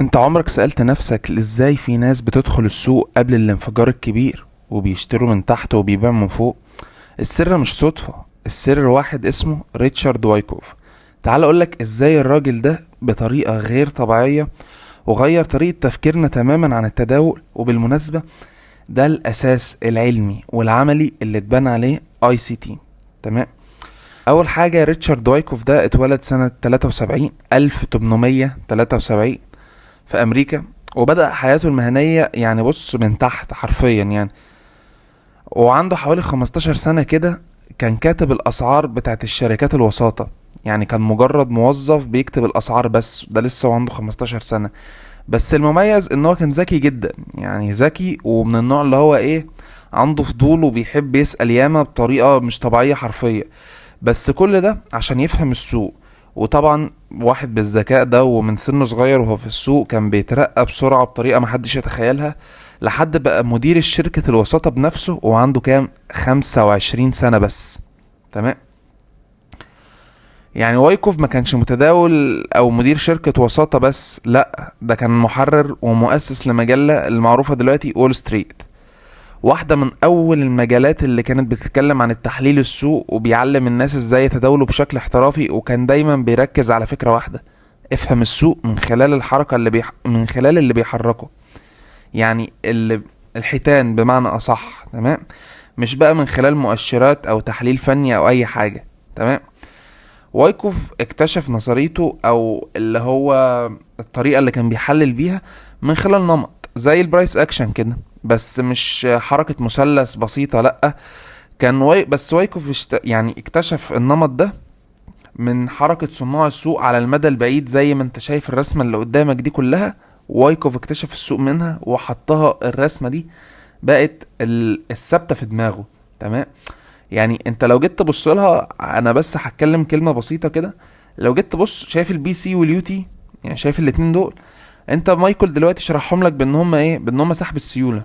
انت عمرك سألت نفسك ازاي في ناس بتدخل السوق قبل الانفجار الكبير وبيشتروا من تحت وبيبيعوا من فوق؟ السر مش صدفة، السر واحد اسمه ريتشارد وايكوف. تعال اقولك ازاي الراجل ده بطريقة غير طبيعية وغير طريقة تفكيرنا تماما عن التداول. وبالمناسبة ده الاساس العلمي والعملي اللي اتبنى عليه اي سي تي. تمام. اول حاجة، ريتشارد وايكوف ده اتولد سنة 73 1873 في امريكا، وبدأ حياته المهنية يعني بص من تحت حرفيا يعني. وعنده حوالي 15 سنة كده كان كاتب الاسعار بتاعت الشركات الوساطة، يعني كان مجرد موظف بيكتب الاسعار بس، ده لسه وعنده 15 سنة. بس المميز ان هو كان ذكي جدا، يعني ذكي ومن النوع اللي هو ايه، عنده فضول وبيحب يسأل ياما بطريقة مش طبيعية حرفيا. بس كل ده عشان يفهم السوق. وطبعا واحد بالذكاء ده ومن سن صغير وهو في السوق كان بيترقى بسرعة بطريقة محدش يتخيلها، لحد بقى مدير شركة الوساطة بنفسه وعنده كام 25 سنة بس. تمام. يعني وايكوف ما كانش متداول او مدير شركة وساطة بس، لا ده كان محرر ومؤسس لمجلة المعروفة دلوقتي وول ستريت، واحدة من أول المجالات اللي كانت بتتكلم عن التحليل السوق وبيعلم الناس ازاي يتداولوا بشكل احترافي. وكان دايما بيركز على فكرة واحدة: افهم السوق من خلال الحركة من خلال اللي بيحركه، يعني الحيتان بمعنى أصح. تمام. مش بقى من خلال مؤشرات أو تحليل فني أو أي حاجة. تمام. وايكوف اكتشف نظريته أو اللي هو الطريقة اللي كان بيحلل بيها من خلال نمط زي البرايس اكشن كده، بس مش حركة مثلث بسيطة، لأ. كان بس وايكوف يعني اكتشف النمط ده من حركة صناع السوق على المدى البعيد، زي ما انت شايف الرسمة اللي قدامك دي كلها. وايكوف اكتشف السوق منها وحطها الرسمة دي، بقت الثابتة في دماغه. تمام. يعني انت لو جيت تبص لها، انا بس هتكلم كلمة بسيطة كده. لو جيت تبص شايف البي سي واليو تي، يعني شايف الاتنين دول. انت مايكل دلوقتي شرحهم لك بان هم ايه، بان هم سحب السيولة،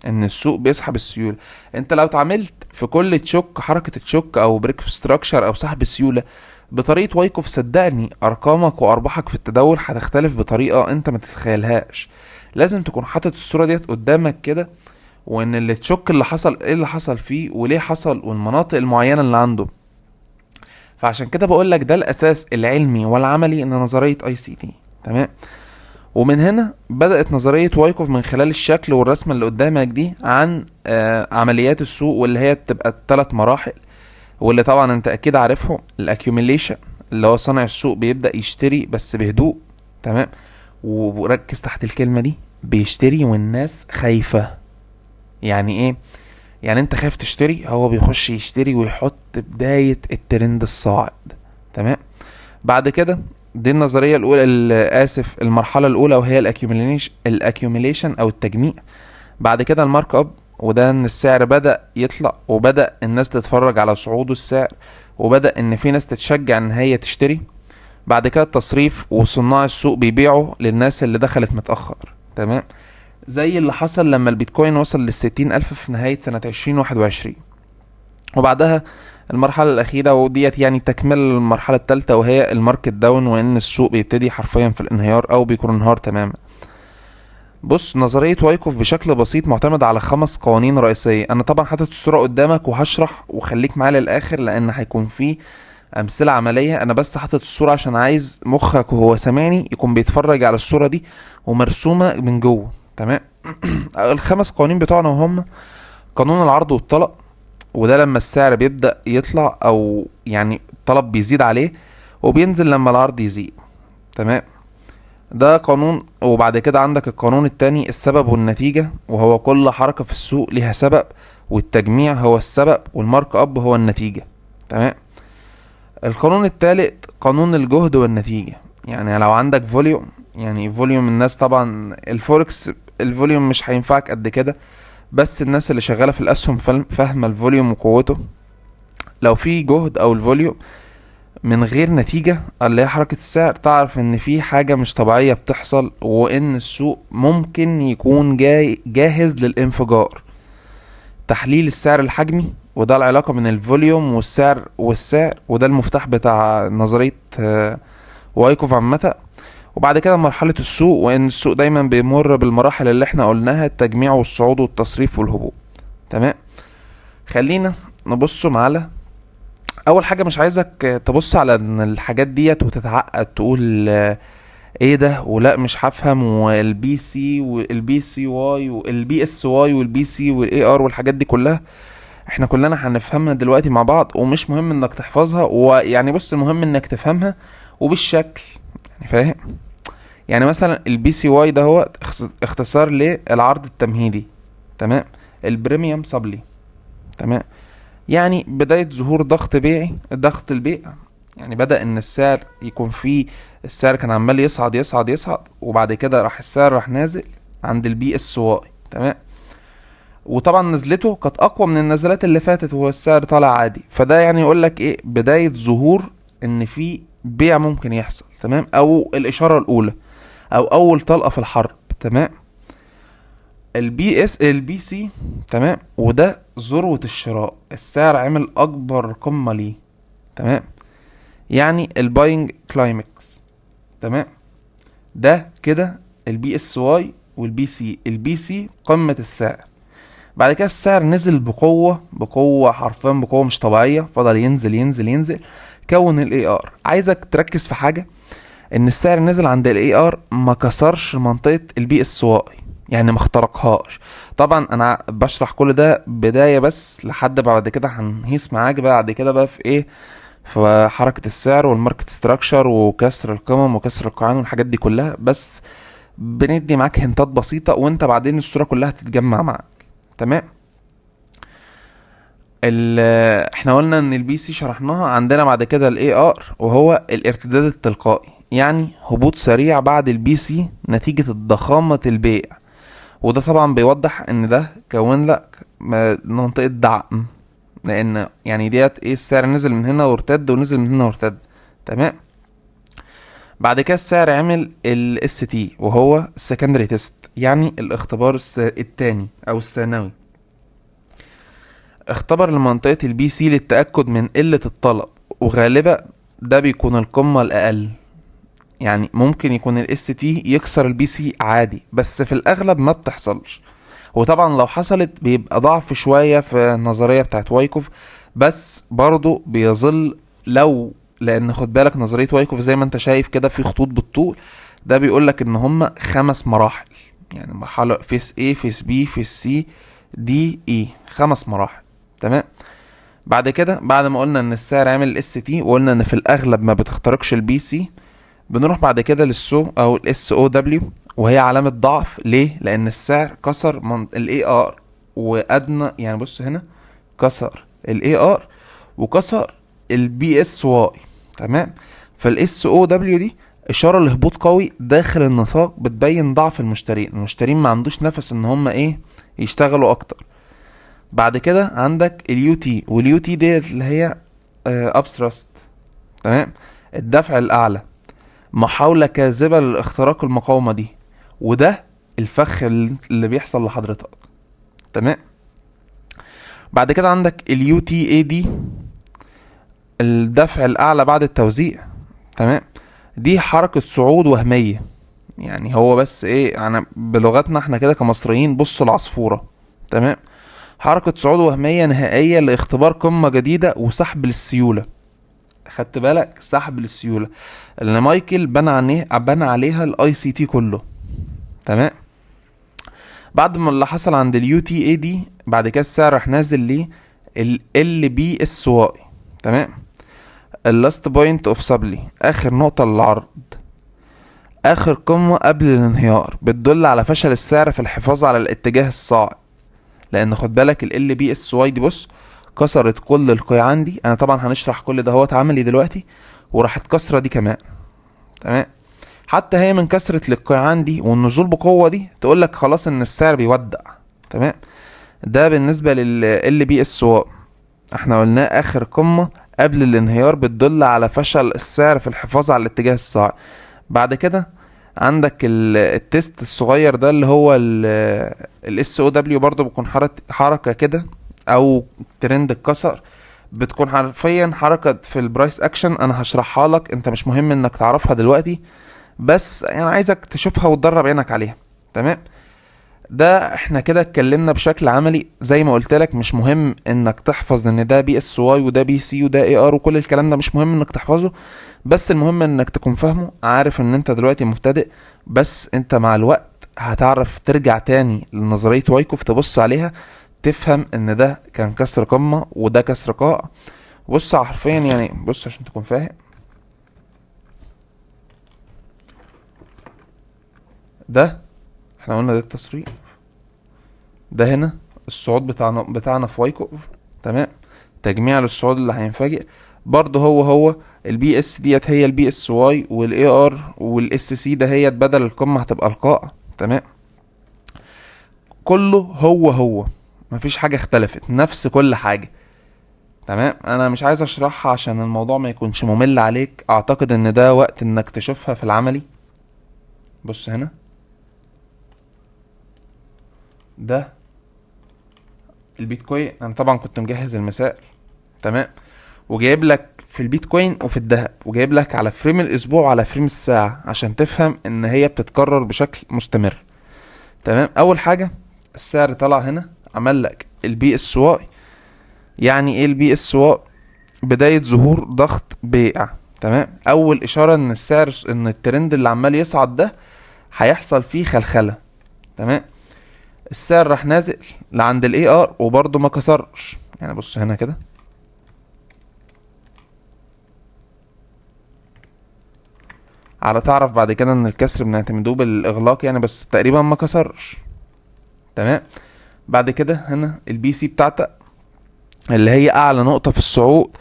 ان السوق بيسحب السيوله. انت لو اتعاملت في كل تشوك، حركه تشوك او بريك ستراكشر او سحب السيوله بطريقه وايكوف، صدقني ارقامك وارباحك في التداول هتختلف بطريقه انت ما تتخيلهاش. لازم تكون حاطط الصوره ديت قدامك كده، وان اللي تشوك اللي حصل ايه اللي حصل فيه وليه حصل والمناطق المعينه اللي عنده. فعشان كده بقول لك ده الاساس العلمي والعملي ان نظريه اي سي تي. تمام. ومن هنا بدأت نظرية وايكوف من خلال الشكل والرسمة اللي قدامك دي عن عمليات السوق، واللي هي بتبقى 3 مراحل، واللي طبعا انت اكيد عارفهم: الاكيوميليشن اللي هو صانع السوق بيبدأ يشتري بس بهدوء. تمام. وركز تحت الكلمة دي: بيشتري والناس خايفة. يعني ايه؟ يعني انت خايف تشتري، هو بيخش يشتري ويحط بداية الترند الصاعد. تمام. بعد كده دي النظريه الاولى، اسف، المرحله الاولى، وهي الاكيوميليشن او التجميع. بعد كده المارك اب، وده ان السعر بدا يطلع وبدا الناس تتفرج على صعود السعر، وبدا ان في ناس تتشجع ان هي تشتري. بعد كده التصريف، وصناع السوق بيبيعوا للناس اللي دخلت متاخر. تمام. زي اللي حصل لما البيتكوين وصل لل60,000 في نهاية سنة 2021. وبعدها المرحلة الأخيرة، وديت يعني تكمل المرحلة الثالثة، وهي الماركت داون، وإن السوق بيبتدي حرفيا في الانهيار أو بيكون انهار تماما. بص، نظرية وايكوف بشكل بسيط معتمدة على 5 قوانين رئيسية. أنا طبعا حاطط الصورة قدامك وهشرح، وخليك معايا للآخر لأن هيكون فيه أمثلة عملية. أنا بس حاطط الصورة عشان عايز مخك وهو سامعني يكون بيتفرج على الصورة دي ومرسومة من جوه. تمام. ال5 قوانين بتوعنا هم: قانون العرض والطلب، وده لما السعر بيبدأ يطلع او يعني الطلب بيزيد عليه، وبينزل لما العرض يزيد. تمام. ده قانون. وبعد كده عندك القانون التاني: السبب والنتيجة، وهو كل حركة في السوق ليها سبب، والتجميع هو السبب والمارك اب هو النتيجة. تمام. القانون التالت: قانون الجهد والنتيجة. يعني لو عندك فوليوم، يعني فوليوم الناس طبعا الفوركس الفوليوم مش هينفعك قد كده، بس الناس اللي شغالة في الأسهم فاهمة الفوليوم وقوته. لو في جهد أو الفوليوم من غير نتيجة اللي هي حركة السعر، تعرف ان في حاجة مش طبيعية بتحصل، وان السوق ممكن يكون جاهز للانفجار. تحليل السعر الحجمي، وده العلاقة بين الفوليوم والسعر، وده المفتاح بتاع نظرية وايكوف عامة. وبعد كده مرحلة السوق، وان السوق دايما بيمر بالمراحل اللي احنا قلناها، التجميع والصعود والتصريف والهبوط. تمام. خلينا نبصوا على اول حاجة. مش عايزك تبص على ان الحاجات ديت وتتعقد تقول ايه ده ولا مش هفهم، والبي سي والبي سي واي والبي اس واي والبي سي والاي ار والحاجات دي كلها احنا كلنا هنفهمها دلوقتي مع بعض، ومش مهم انك تحفظها، ويعني بص المهم انك تفهمها وبالشكل، يعني فاهم. يعني مثلا البي سي واي ده هو اختصار للعرض التمهيدي. تمام. البريميوم سابلي. تمام. يعني بداية ظهور ضغط بيعي، ضغط البيع. يعني بدأ ان السعر يكون فيه، السعر كان عمال يصعد يصعد يصعد، وبعد كده راح السعر راح نازل عند البي اس واي. تمام. وطبعا نزلته كانت اقوى من النزلات اللي فاتت وهو السعر طالع عادي، فده يعني يقول لك ايه، بداية ظهور ان في بيع ممكن يحصل. تمام. او الاشارة الاولى او اول طلقة في الحرب. تمام. البي سي. تمام. وده ذروة الشراء، السعر عمل اكبر قمة ليه. تمام. يعني الباينج كلايمكس. تمام. ده كده البي اس واي والبي سي. البي سي قمة السعر، بعد كده السعر نزل بقوة حرفيا بقوة مش طبيعية، فضل ينزل ينزل ينزل، كون الاي ار. عايزك تركز في حاجة، ان السعر نزل عند الاي ار ما كسرش منطقة البي اس واي، يعني ما اخترقهاش. طبعا انا بشرح كل ده بداية بس، لحد بعد كده هنهيس معاك بعد كده بقى في ايه، في حركة السعر والماركت ستراكشر وكسر القمم وكسر القاعان والحاجات دي كلها، بس بندي معاك هنتات بسيطة وانت بعدين الصورة كلها هتتجمع معاك. تمام. احنا قلنا ان البي سي شرحناها، عندنا بعد كده الاي ار وهو الارتداد التلقائي، يعني هبوط سريع بعد البي سي نتيجة ضخامة البيع. وده طبعا بيوضح ان ده كون لك منطقة دعم، لان يعني ديت ايه، السعر نزل من هنا وارتد ونزل من هنا وارتد. تمام. بعد كده السعر عمل الاس تي وهو السكندري تيست، يعني الاختبار التاني او الثانوي. اختبر لمنطقة البي سي للتأكد من قلة الطلب، وغالبا ده بيكون القمة الأقل. يعني ممكن يكون الاس تي يكسر البي سي عادي، بس في الأغلب ما بتحصلش. وطبعا لو حصلت بيبقى ضعف شوية في النظرية بتاعت وايكوف، بس برضو بيظل لأن خد بالك نظرية وايكوف زي ما انت شايف كده في خطوط بالطول، ده بيقولك ان هما 5 مراحل، يعني مرحلة فيس A فيس B فيس C D E، 5 مراحل. تمام. بعد كده بعد ما قلنا ان السعر عامل الاس تي وقلنا ان في الاغلب ما بتخترقش البي سي، بنروح بعد كده للسو او الاس او دبليو، وهي علامة ضعف. ليه؟ لان السعر كسر الاي ار وادنى، يعني بص هنا كسر الاي ار وكسر البي اس واي. تمام. فالاس او دبليو دي اشاره لهبوط قوي داخل النطاق، بتبين ضعف المشترين ما عندوش نفس ان هم ايه يشتغلوا اكتر. بعد كده عندك اليو تي، واليو تي دي اللي هي ابستراست. تمام. الدفع الاعلى، محاولة كاذبة لاختراق المقاومة دي، وده الفخ اللي بيحصل لحضرتك. تمام. بعد كده عندك اليو تي اي دي، الدفع الاعلى بعد التوزيع. تمام. دي حركة صعود وهمية، يعني هو بس ايه، انا بلغتنا احنا كده كمصريين بصوا العصفورة. تمام. حركة صعود وهمية نهائية لاختبار قمة جديدة وسحب للسيولة. خدت بالك؟ سحب للسيولة اللي مايكل بنى عليها الاي سي تي كله. تمام. بعد ما اللي حصل عند اليو تي اي دي، بعد كده السعر راح نازل ليه ال بي اس واي. تمام. اللاست بوينت اوف سابلي، اخر نقطة للعرض، اخر قمة قبل الانهيار، بتدل على فشل السعر في الحفاظ على الاتجاه الصاعد. لان خد بالك ال بي اس واي دي بص كسرت كل القيعان دي، انا طبعا هنشرح كل ده هو عملي دلوقتي، وراحت كسرة دي كمان. تمام. حتى هي من كسرة للقيعان دي والنزول بقوة دي تقول لك خلاص ان السعر بيودع. تمام. ده بالنسبة لل بي اس واي، احنا قلناه اخر قمة قبل الانهيار، بتدل على فشل السعر في الحفاظ على الاتجاه الصاعد. بعد كده عندك التيست الصغير ده اللي هو الاس او دبليو، برضو بيكون حركة كده او ترند الكسر، بتكون حرفيا حركة في البرايس اكشن. انا هشرحها لك، انت مش مهم انك تعرفها دلوقتي، بس يعني عايزك تشوفها وتدرب عينك عليها. تمام. ده احنا كده اتكلمنا بشكل عملي. زي ما قلت لك مش مهم انك تحفظ ان ده بي اس واي وده بي سي وده اي ار وكل الكلام ده، مش مهم انك تحفظه، بس المهم انك تكون فاهمه. عارف ان انت دلوقتي مبتدئ، بس انت مع الوقت هتعرف ترجع تاني لنظرية وايكوف، تبص عليها تفهم ان ده كان كسر قمة وده كسر قاع. بص حرفيا يعني، بص عشان تكون فاهم. ده احنا قلنا ده التصريف، ده هنا الصعود بتاعنا في وايكوف. تمام. تجميع للصعود اللي هينفجر. برضه هو البي اس ديت هي البي اس واي، والاي ار والاس سي ده هي بدل القمة هتبقى القاع. تمام. كله هو مفيش حاجة اختلفت، نفس كل حاجة. تمام. انا مش عايز اشرحها عشان الموضوع ما يكونش ممل عليك. اعتقد ان ده وقت انك تشوفها في العملي. بص هنا، ده البيتكوين. انا طبعا كنت مجهز المثال. تمام. وجايب لك في البيتكوين وفي الذهب، وجايب لك على فريم الاسبوع وعلى فريم الساعة عشان تفهم ان هي بتتكرر بشكل مستمر. تمام. اول حاجة السعر طلع هنا عمل لك البي اس واي. يعني ايه البي اس واي؟ بداية ظهور ضغط بيع. تمام. اول اشارة ان السعر، ان الترند اللي عمال يصعد ده هيحصل فيه خلخلة. تمام. السعر راح نازل لعند الاي ار وبرضه ما كسرش. يعني بص هنا كده، على تعرف بعد كده ان الكسر بنعتمدوه بالاغلاق يعني، بس تقريبا ما كسرش. تمام. بعد كده هنا البي سي بتاعتك اللي هي اعلى نقطة في الصعود،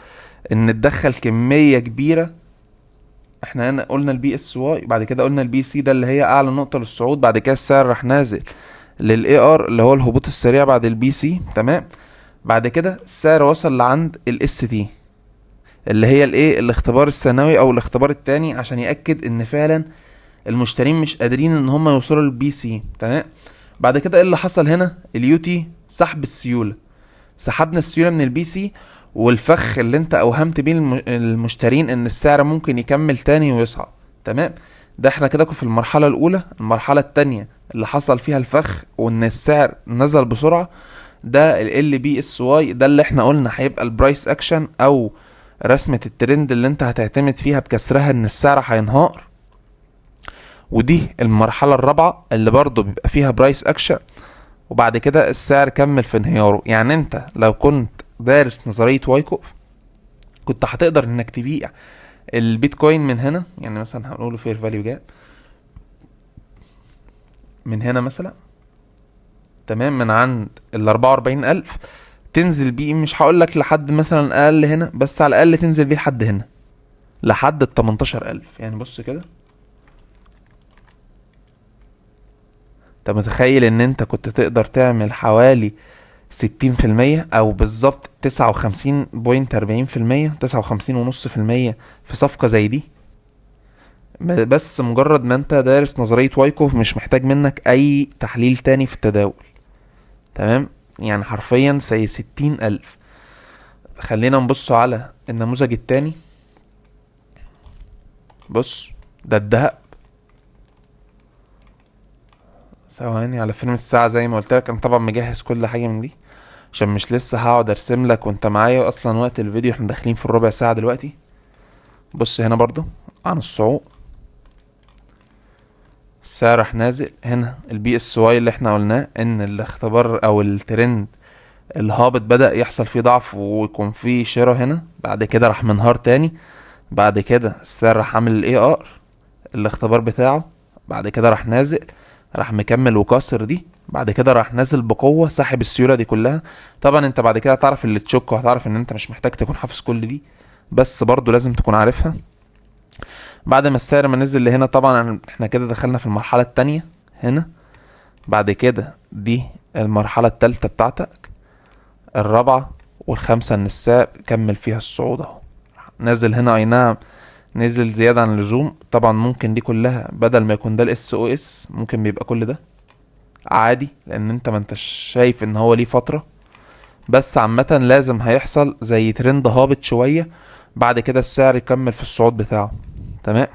ان تدخل كمية كبيرة. احنا هنا قلنا البي اس واي، بعد كده قلنا البي سي ده اللي هي اعلى نقطة للصعود. بعد كده السعر راح نازل للاي ار اللي هو الهبوط السريع بعد البي سي. تمام. بعد كده السعر وصل لعند الاس تي اللي هي الايه، الاختبار الثانوي او الاختبار التاني، عشان يأكد ان فعلا المشترين مش قادرين ان هم يوصلوا للبي سي. تمام. بعد كده ايه اللي حصل هنا؟ اليو تي سحب السيولة. سحبنا السيولة من البي سي، والفخ اللي انت اوهمت بيه المشترين ان السعر ممكن يكمل تاني ويصعد. تمام. ده احنا كده في المرحلة الاولى. المرحلة التانية اللي حصل فيها الفخ وان السعر نزل بسرعة، ده ال بي اس واي. ده اللي احنا قلنا هيبقى البرايس اكشن او رسمة الترند اللي انت هتعتمد فيها بكسرها ان السعر هينهار. ودي المرحلة الرابعة اللي برضو بيبقى فيها برايس اكشن، وبعد كده السعر كمل في انهياره. يعني انت لو كنت دارس نظرية وايكوف كنت هتقدر انك تبيع البيتكوين من هنا. يعني مثلا هنقوله فير فاليو جاب من هنا مثلا. تمام. من عند ال 44,000 تنزل بيه، مش هقولك لحد مثلا اقل هنا، بس على الاقل تنزل بيه لحد هنا، لحد ال 18,000. يعني بص كده، انت متخيل ان انت كنت تقدر تعمل حوالي 60% او بالظبط 59.40%، 59.5% في صفقة زي دي؟ بس مجرد ما انت دارس نظرية وايكوف مش محتاج منك اي تحليل تاني في التداول. تمام. يعني حرفيا زي 60,000. خلينا نبص على النموذج التاني. بص، ده الدهب. ثواني، على فيلم الساعة زي ما قلت لك انا طبعا مجهز كل حاجة من دي، عشان مش لسه هقعد ارسم لك وانت معايا. اصلا وقت الفيديو احنا داخلين في الربع ساعة دلوقتي. بص هنا برضو عن الصعود، السعر راح نازل هنا البي اس واي اللي احنا قلناه ان الاختبار او الترند الهابط بدأ يحصل فيه ضعف ويكون فيه شراء هنا. بعد كده راح منهار تاني. بعد كده السعر راح عامل الاي ار الاختبار بتاعه. بعد كده راح نازل، راح مكمل وكسر دي. بعد كده راح نازل بقوة ساحب السيولة دي كلها. طبعا انت بعد كده هتعرف اللي تشك، وهتعرف ان انت مش محتاج تكون حافظ كل دي، بس برضو لازم تكون عارفها. بعد ما السعر ما نزل لهنا، طبعا احنا كده دخلنا في المرحلة التانية هنا. بعد كده دي المرحلة التالتة بتاعتك، الرابعة والخامسة، ان السعر كمل فيها الصعود اهو. نازل هنا اي نعم، نزل زيادة عن اللزوم. طبعا ممكن دي كلها بدل ما يكون ده الاس او اس ممكن بيبقى كل ده عادي، لان انت ما انتش شايف ان هو ليه فترة. بس عامة لازم هيحصل زي ترند هابط شوية، بعد كده السعر يكمل في الصعود بتاعه. تمام.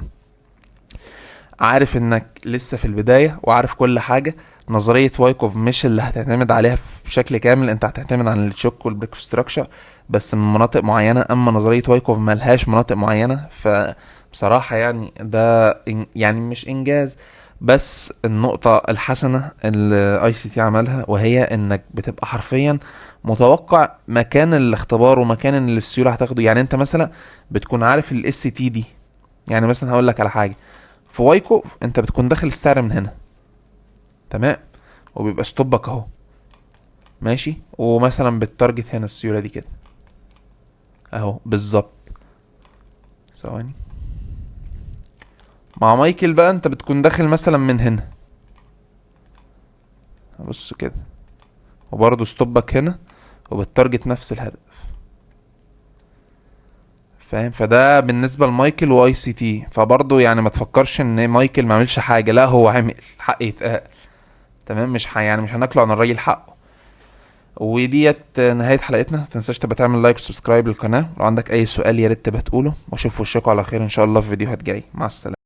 عارف انك لسه في البداية وعارف كل حاجة. نظرية وايكوف مش اللي هتعتمد عليها بشكل كامل، انت هتعتمد على التشوك والبريك ستراكشر بس من مناطق معينة. اما نظرية وايكوف ملهاش مناطق معينة. فبصراحة يعني ده يعني مش انجاز، بس النقطة الحسنة اللي اي سي تي عملها وهي انك بتبقى حرفيا متوقع مكان الاختبار ومكان اللي السيولة هتاخده. يعني انت مثلا بتكون عارف الاس تي دي. يعني مثلا هقول لك على حاجة، في وايكو انت بتكون داخل السعر من هنا، تمام، وبيبقى ستوبك اهو ماشي، ومثلا بالتارجت هنا السيولة دي كده اهو بالظبط. ثواني. مع مايكل بقى انت بتكون داخل مثلا من هنا، بص كده، وبرضه ستوبك هنا وبالتارجت نفس الهدف، فاهم؟ فده بالنسبه لمايكل واي سي تي. فبرضه يعني ما تفكرش ان مايكل ما عملش حاجه، لا هو عمل حق يتقال، تمام. مش يعني مش هناكله عن الراجل حقه. وديت نهايه حلقتنا. متنساش تبقى تعمل لايك وسبسكرايب للقناه. لو عندك اي سؤال يا ريت تبقى تقوله، واشوف وشكوا على خير ان شاء الله في فيديوهات جاي. مع السلامه.